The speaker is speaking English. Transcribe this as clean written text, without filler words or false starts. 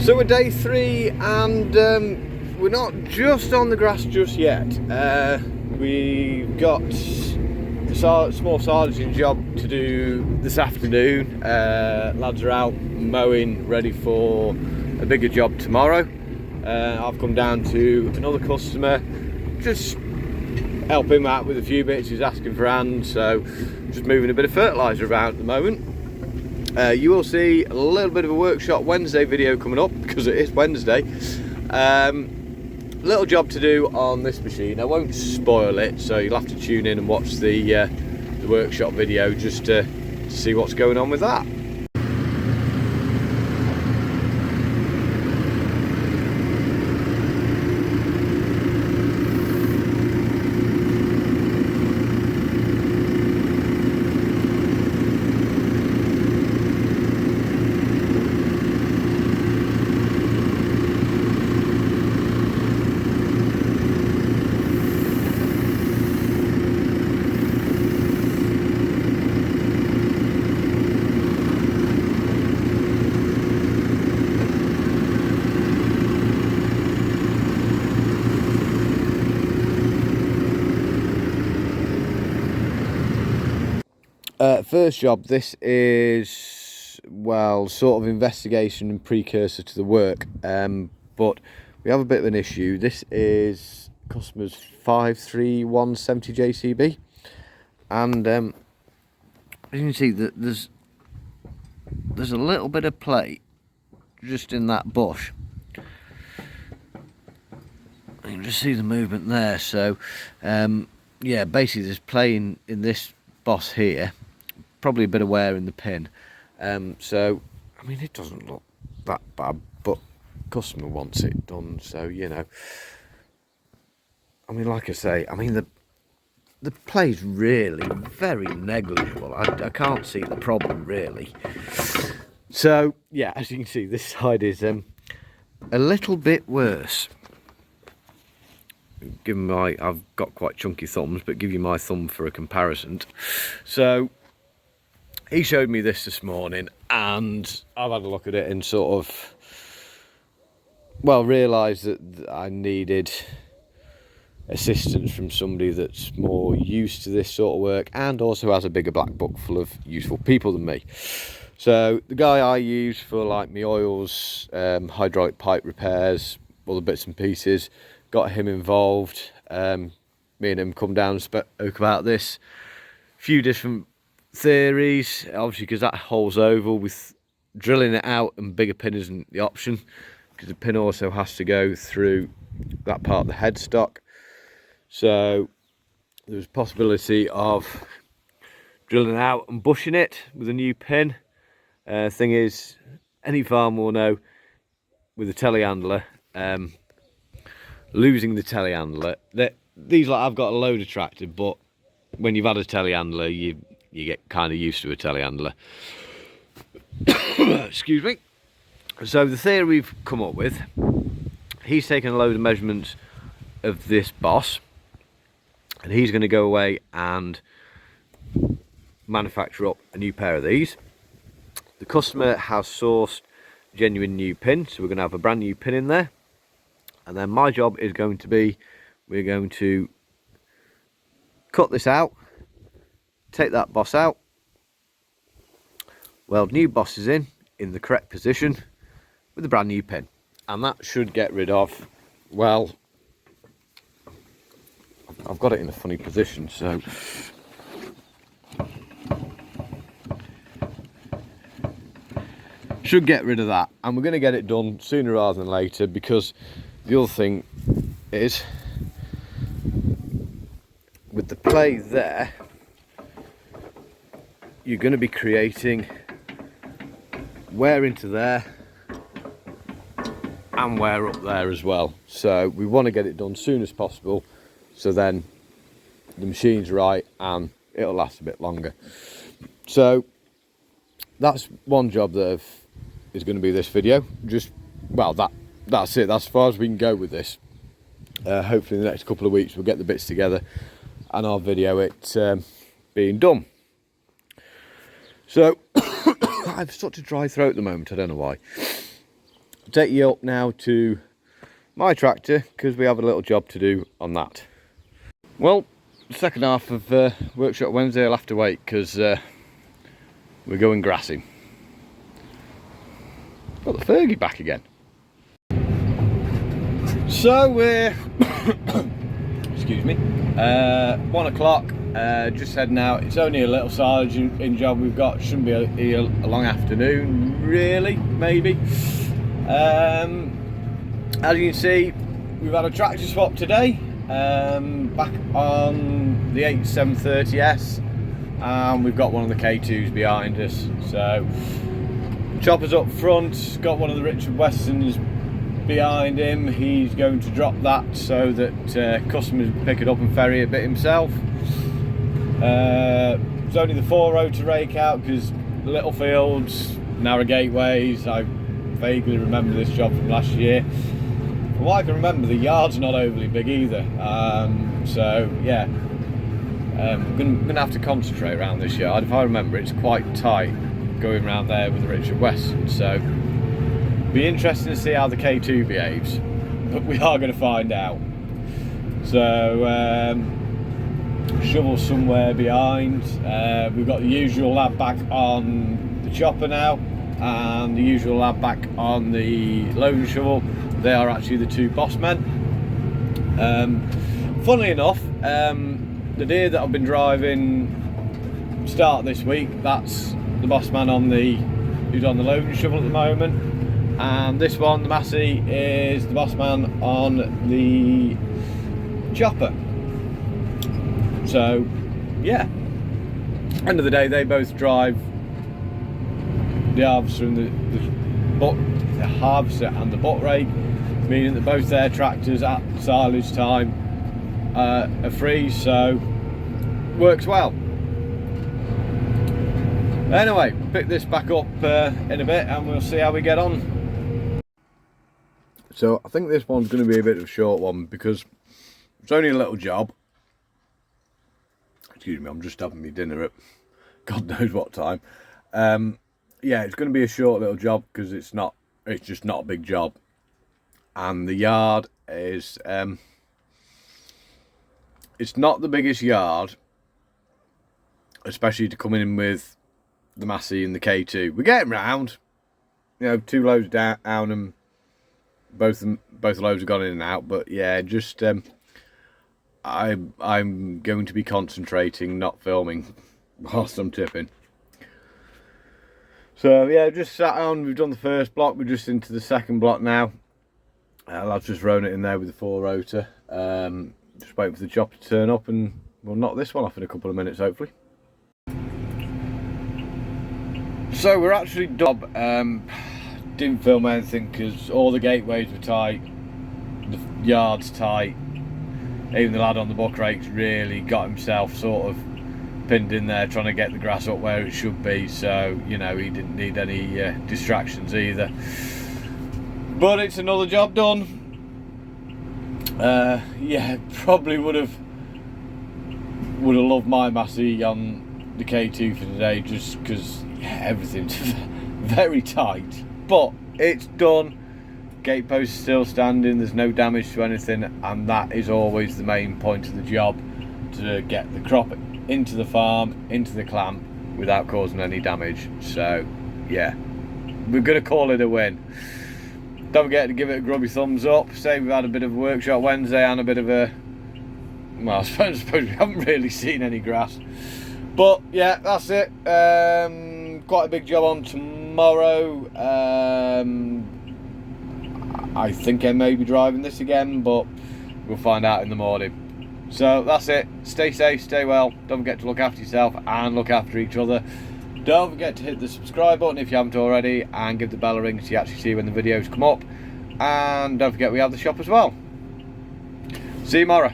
So we're day 3 and we're not just on the grass just yet. We've got a small sergeant job to do this afternoon. Lads are out mowing ready for a bigger job tomorrow. I've come down to another customer, just help him out with a few bits. He's asking for hands, so just moving a bit of fertiliser around at the moment. You will see a little bit of a Workshop Wednesday video coming up because it is Wednesday. Little job to do on this machine. I won't spoil it, so you'll have to tune in and watch the workshop video just to see what's going on with that. First job, this is, well, sort of investigation and precursor to the work, but we have a bit of an issue. This is customer's 53170 JCB, and as you can see, that there's a little bit of play just in that bush. You can just see the movement there. So yeah, basically there's play in this boss here, probably a bit of wear in the pin. So I mean, it doesn't look that bad, but customer wants it done, so you know, I mean, like I say, I mean, the play's really very negligible. I can't see the problem really. So yeah, as you can see, this side is a little bit worse. Given I've got quite chunky thumbs, but give you my thumb for a comparison. So he showed me this morning, and I've had a look at it and sort of, well, realised that I needed assistance from somebody that's more used to this sort of work and also has a bigger black book full of useful people than me. So the guy I use for like my oils, hydraulic pipe repairs, all the bits and pieces, got him involved. Me and him come down and spoke about this. A few different theories, obviously, because that hole's oval, with drilling it out and bigger pin isn't the option, because the pin also has to go through that part of the headstock. So there's a possibility of drilling out and bushing it with a new pin. Thing is, any farmer will know with a telehandler, losing the telehandler, these, like, I've got a load attractor, but when you've had a telehandler, you get kind of used to a telehandler. Excuse me. So the theory we've come up with, he's taken a load of measurements of this boss, and he's going to go away and manufacture up a new pair of these. The customer has sourced genuine new pin, so we're going to have a brand new pin in there. And then my job is going to be, we're going to cut this out, take that boss out, weld new bosses in the correct position with a brand new pin. And that should get rid of, well, I've got it in a funny position, so should get rid of that. And we're going to get it done sooner rather than later, because the other thing is, with the play there, you're going to be creating wear into there and wear up there as well. So we want to get it done soon as possible, so then the machine's right and it'll last a bit longer. So that's one job that is going to be this video. Just, well, that's it. That's as far as we can go with this. Hopefully in the next couple of weeks we'll get the bits together and I'll video it being done. So I've such a dry throat at the moment, I don't know why. I'll take you up now to my tractor because we have a little job to do on that. Well, the second half of Workshop Wednesday will have to wait because we're going grassing. Got the Fergie back again. So we're excuse me, 1 o'clock, just heading out. It's only a little silage in job we've got. Shouldn't be a long afternoon really, maybe. As you can see, we've had a tractor swap today, back on the 8730S, and we've got one of the K2s behind us. So chopper's up front, got one of the Richard Westons behind him. He's going to drop that so that customers can pick it up and ferry it a bit himself. It's only the 4-rotor rake out because little fields, narrow gateways. I vaguely remember this job from last year. From what I can remember, the yard's not overly big either. So yeah, I'm gonna have to concentrate around this yard. If I remember, it's quite tight going around there with the Richard Weston. So be interesting to see how the K2 behaves, but we are going to find out. So shovel somewhere behind. We've got the usual lad back on the chopper now, and the usual lad back on the loading shovel. They are actually the two boss men. Funnily enough, the deer that I've been driving start this week, that's the boss man who's on the loading shovel at the moment, and this one, the Massey, is the boss man on the chopper. So yeah, end of the day, they both drive the harvester and the harvester and the butt rake, meaning that both their tractors at silage time are free, so works well. Anyway, pick this back up in a bit and we'll see how we get on. So I think this one's going to be a bit of a short one because it's only a little job. Excuse me, I'm just having my dinner at God knows what time. Yeah, it's going to be a short little job because it's just not a big job, and the yard is it's not the biggest yard, especially to come in with the Massey and the K2. We're getting round, you know, 2 loads down and both loads have gone in and out, but yeah, just I'm going to be concentrating, not filming whilst I'm tipping. So yeah, just sat on, we've done the first block, we're just into the second block now. I've just thrown it in there with the 4-rotor. Just waiting for the chopper to turn up and we'll knock this one off in a couple of minutes, hopefully. So we're actually done. Didn't film anything because all the gateways were tight, the yard's tight. Even the lad on the buck rakes really got himself sort of pinned in there trying to get the grass up where it should be, so you know, he didn't need any distractions either. But it's another job done. Yeah, probably would have loved my Massey on the K2 for today, just because yeah, everything's very tight, but it's done. Gate post is still standing, there's no damage to anything, and that is always the main point of the job, to get the crop into the farm, into the clamp without causing any damage. So yeah, we're going to call it a win. Don't forget to give it a grubby thumbs up. Say we've had a bit of a Workshop Wednesday and a bit of a, well, I suppose we haven't really seen any grass, but yeah, that's it. Quite a big job on tomorrow. I think I may be driving this again, but we'll find out in the morning. So that's it. Stay safe, stay well. Don't forget to look after yourself and look after each other. Don't forget to hit the subscribe button if you haven't already, and give the bell a ring so you actually see when the videos come up. And don't forget we have the shop as well. See you tomorrow.